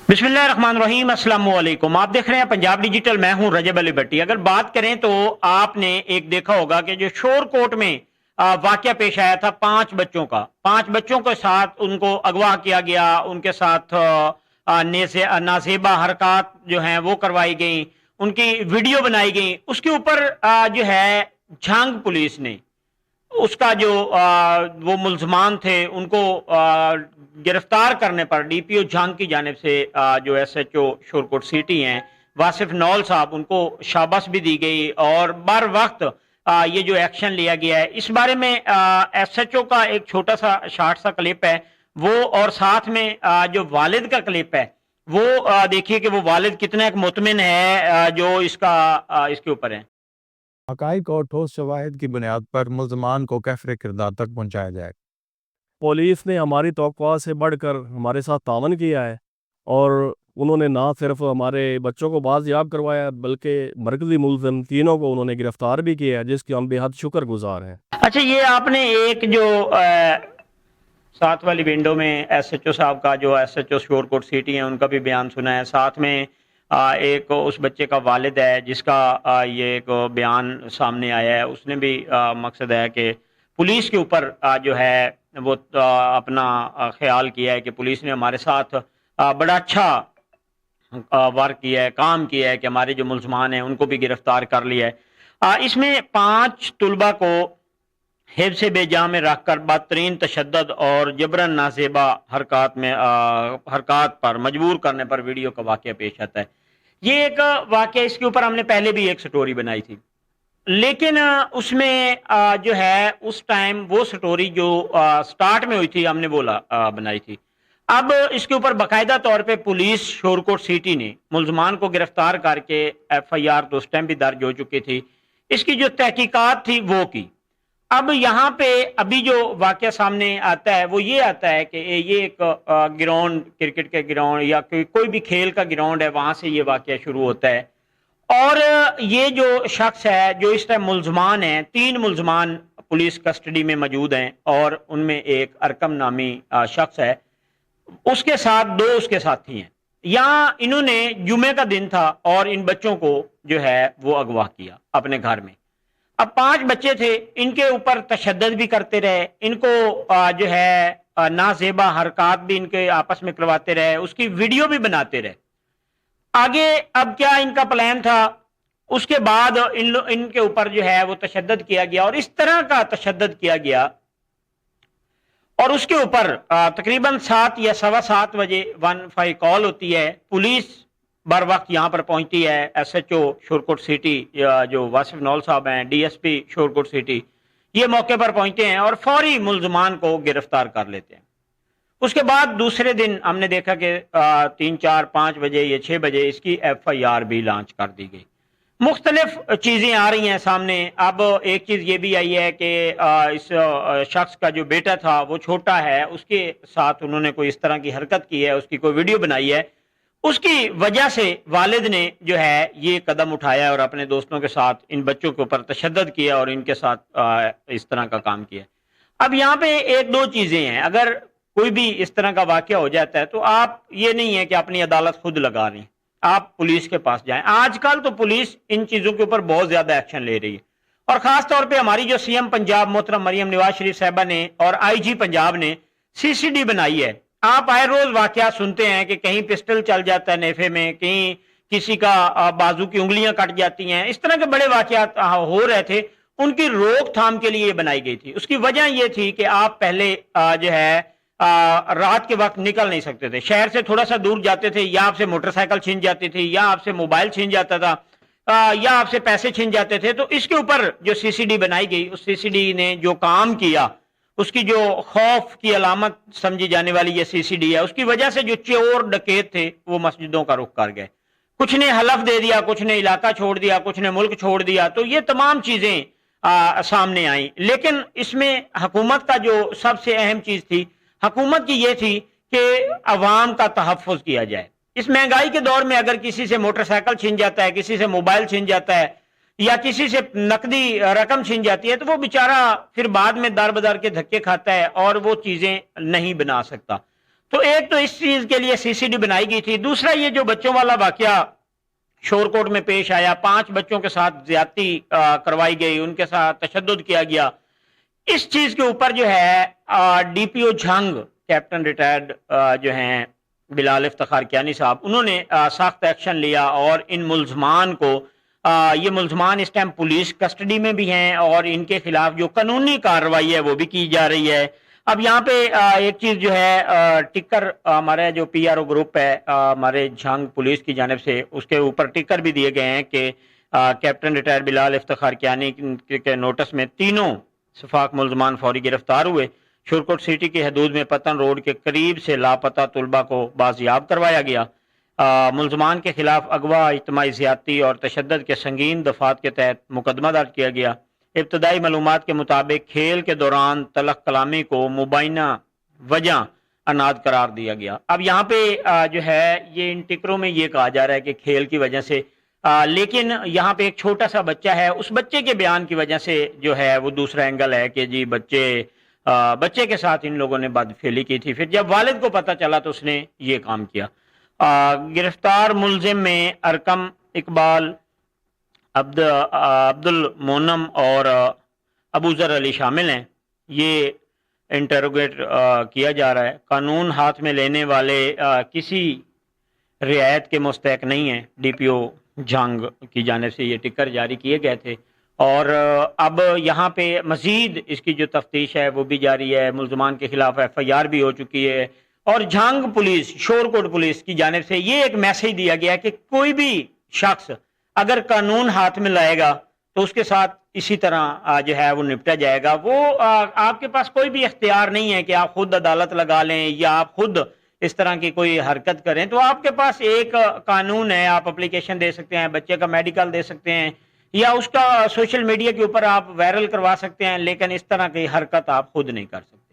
बिस्मिल्लाहिर्रहमानिर्रहीम अस्सलाम वालेकुम। आप देख रहे हैं पंजाब डिजिटल, मैं हूं रजब अली भट्टी। अगर बात करें तो आपने एक देखा होगा कि जो शोरकोट में वाकया पेश आया था पांच बच्चों के साथ उनको अगवा किया गया, उनके साथ नाजेबा हरकत जो हैं वो करवाई गई, उनकी वीडियो बनाई गई। उसके ऊपर जो है झांग पुलिस ने उसका जो वो मुल्जमान थे उनको गिरफ्तार करने पर डीपीओ झांग की जानिब से जो एसएचओ शोरकोट सिटी हैं वासिफ नौल साहब, उनको शाबाश भी दी गई और बर वक्त ये जो एक्शन लिया गया है इस बारे में एसएचओ का एक छोटा सा शार्ट सा क्लिप है वो, और साथ में जो वालिद का क्लिप है वो देखिए कि वो वालिद कितना एक मुतमिन है जो इसके ऊपर है। हक़ाइक़ और ठोस शवाहिद की बुनियाद पर मुल्ज़मान को कैफ़रे किरदार तक पहुँचाया जाए। पुलिस ने हमारी तवक्कुआत से बढ़कर हमारे साथ तावन किया है और उन्होंने ना सिर्फ हमारे बच्चों को बाज़याब करवाया बल्कि मरकज़ी मुल्ज़िम तीनों को उन्होंने गिरफ़्तार भी किया है, जिसकी हम बेहद शुक्रगुज़ार हैं। अच्छा, ये आपने एक जो साथ वाली विंडो में एसएचओ साहब का, जो एसएचओ शोरकोट सिटी है, उनका भी बयान सुना है। साथ में एक उस बच्चे का वालिद है जिसका ये एक बयान सामने आया है। उसने भी मकसद है कि पुलिस के ऊपर जो है वो अपना ख्याल किया है कि पुलिस ने हमारे साथ बड़ा अच्छा वर्क किया है, काम किया है कि हमारे जो मुल्ज़मान हैं उनको भी गिरफ्तार कर लिया है। इसमें 5 तुलबा को हिफ्ज़ बेजा में रखकर बदतरीन तशद्दुद और जबरन नाजेबा हरकत पर मजबूर करने पर वीडियो का वाक़या पेश आता है। ये एक वाक़या, इसके ऊपर हमने पहले भी एक स्टोरी बनाई थी, लेकिन उसमें जो है उस टाइम वो स्टोरी जो स्टार्ट में हुई थी हमने वो बनाई थी। अब इसके ऊपर बाकायदा तौर पे पुलिस शोरकोट सिटी ने मुल्ज़मान को गिरफ्तार करके एफआईआर तो उस टाइम भी दर्ज हो चुकी थी, इसकी जो तहकीकात थी वो की। अब यहाँ पे अभी जो वाक़या सामने आता है वो ये आता है कि ये एक ग्राउंड, क्रिकेट के ग्राउंड या कोई भी खेल का ग्राउंड है, वहाँ से ये वाक़या शुरू होता है। और ये जो शख्स है जो इस टाइम मुल्ज़मान है, 3 मुल्ज़मान पुलिस कस्टडी में मौजूद हैं और उनमें एक अरकम नामी शख्स है, उसके साथ 2 उसके साथी हैं। यहाँ इन्होंने जुमे का दिन था और इन बच्चों को जो है वो अगवा किया अपने घर में। अब 5 बच्चे थे, इनके ऊपर तशद्दुद भी करते रहे, इनको जो है नाजेबा हरकत भी इनके आपस में करवाते रहे, उसकी वीडियो भी बनाते रहे। आगे अब क्या इनका प्लान था, उसके बाद इनके ऊपर जो है वो तशद्दुद किया गया और इस तरह का तशद्दुद किया गया और उसके ऊपर तकरीबन 7 या सवा 7 बजे 15 कॉल होती है। पुलिस बर वक्त यहाँ पर पहुंचती है। एसएचओ शोरकोट सिटी जो वासिफ नौल साहब हैं, डीएसपी शोरकोट सिटी, ये मौके पर पहुंचते हैं और फौरी मुल्ज़मान को गिरफ्तार कर लेते हैं। उसके बाद दूसरे दिन हमने देखा कि 3, 4, 5 बजे या 6 बजे इसकी एफआईआर भी लॉन्च कर दी गई। मुख्तलिफ चीज़ें आ रही हैं सामने। अब एक चीज़ ये भी आई है कि इस शख्स का जो बेटा था वो छोटा है, उसके साथ उन्होंने कोई इस तरह की हरकत की है, उसकी कोई वीडियो बनाई है, उसकी वजह से वालिद ने जो है ये कदम उठाया और अपने दोस्तों के साथ इन बच्चों के ऊपर तशद्दुद किया और इनके साथ इस तरह का काम किया। अब यहाँ पे 1-2 चीज़ें हैं। अगर कोई भी इस तरह का वाक़या हो जाता है तो आप ये नहीं है कि अपनी अदालत खुद लगा रही, आप पुलिस के पास जाएं। आजकल तो पुलिस इन चीज़ों के ऊपर बहुत ज़्यादा एक्शन ले रही है और ख़ास तौर पे हमारी जो सीएम पंजाब मोहतरम मरियम नवाज शरीफ साहिबा ने और आईजी पंजाब ने सीसीडी बनाई है। आप आए रोज वाक़या सुनते हैं कि कहीं पिस्टल चल जाता है नेफे में, कहीं किसी का बाजू की उंगलियां कट जाती हैं, इस तरह के बड़े वाक़यात हो रहे थे। उनकी रोकथाम के लिए बनाई गई थी। उसकी वजह यह थी कि आप पहले जो है रात के वक्त निकल नहीं सकते थे, शहर से थोड़ा सा दूर जाते थे, या आपसे मोटरसाइकिल छीन जाती थी, या आपसे मोबाइल छीन जाता था, या आपसे पैसे छीन जाते थे। तो इसके ऊपर जो सीसीडी बनाई गई, उस सीसीडी ने जो काम किया, उसकी जो खौफ की अलामत समझी जाने वाली ये सीसीडी है, उसकी वजह से जो चोर डकैत थे वो मस्जिदों का रुख कर गए। कुछ ने हलफ दे दिया, कुछ ने इलाका छोड़ दिया, कुछ ने मुल्क छोड़ दिया। तो ये तमाम चीजें सामने आई। लेकिन इसमें हुकूमत का जो सबसे अहम चीज थी, हुकूमत की ये थी कि अवाम का तहफ़्फ़ुज़ किया जाए। इस महंगाई के दौर में अगर किसी से मोटरसाइकिल छीन जाता है, किसी से मोबाइल छीन जाता है या किसी से नकदी रकम छीन जाती है, तो वो बेचारा फिर बाद में दर बदर के धक्के खाता है और वो चीजें नहीं बना सकता। تو ایک تو اس چیز کے لیے سی سی ڈی بنائی گئی تھی. دوسرا یہ جو بچوں والا واقعہ شورکوٹ میں پیش آیا, 5 بچوں کے ساتھ زیادتی کروائی گئی, ان کے ساتھ تشدد کیا گیا, اس چیز کے اوپر جو ہے ڈی پی او جھنگ کیپٹن ریٹائرڈ جو ہیں بلال افتخار کیانی صاحب, انہوں نے سخت ایکشن لیا اور ان ملزمان کو یہ ملزمان اس ٹائم پولیس کسٹڈی میں بھی ہیں اور ان کے خلاف جو قانونی کارروائی ہے وہ بھی کی جا رہی ہے. اب یہاں پہ ایک چیز جو ہے ٹکر ہمارا جو پی آر او گروپ ہے ہمارے جھنگ پولیس کی جانب سے, اس کے اوپر ٹکر بھی دیے گئے ہیں کہ کیپٹن ریٹائر بلال افتخار کیانی کے نوٹس میں تینوں شفاق ملزمان فوری گرفتار ہوئے. شورکوٹ سٹی کی حدود میں پتن روڈ کے قریب سے لاپتہ طلبہ کو بازیاب کروایا گیا. ملزمان کے خلاف اغوا, اجتماعی زیادتی اور تشدد کے سنگین دفعات کے تحت مقدمہ درج کیا گیا. ابتدائی معلومات کے مطابق کھیل کے دوران تلخ کلامی کو مبینہ وجہ اناد قرار دیا گیا. اب یہاں پہ جو ہے یہ ان ٹکروں میں یہ کہا جا رہا ہے کہ کھیل کی وجہ سے, لیکن یہاں پہ ایک چھوٹا سا بچہ ہے, اس بچے کے بیان کی وجہ سے جو ہے وہ دوسرا اینگل ہے کہ جی بچے کے ساتھ ان لوگوں نے بدفعلی کی تھی. پھر جب والد کو پتہ چلا تو اس نے یہ کام کیا. گرفتار ملزم میں ارکم اقبال, عبد المونم اور ابوذر علی شامل ہیں. یہ انٹروگیٹ کیا جا رہا ہے. قانون ہاتھ میں لینے والے کسی رعایت کے مستحق نہیں ہیں. ڈی پی او جھنگ کی جانب سے یہ ٹکر جاری کیے گئے تھے اور اب یہاں پہ مزید اس کی جو تفتیش ہے وہ بھی جاری ہے. ملزمان کے خلاف ایف آئی آر بھی ہو چکی ہے اور جھنگ پولیس, شورکوٹ پولیس کی جانب سے یہ ایک میسج دیا گیا کہ کوئی بھی شخص اگر قانون ہاتھ میں لائے گا تو اس کے ساتھ اسی طرح جو ہے وہ نپٹا جائے گا. وہ آپ کے پاس کوئی بھی اختیار نہیں ہے کہ آپ خود عدالت لگا لیں یا آپ خود اس طرح کی کوئی حرکت کریں. تو آپ کے پاس ایک قانون ہے, آپ اپلیکیشن دے سکتے ہیں, بچے کا میڈیکل دے سکتے ہیں یا اس کا سوشل میڈیا کے اوپر آپ وائرل کروا سکتے ہیں, لیکن اس طرح کی حرکت آپ خود نہیں کر سکتے.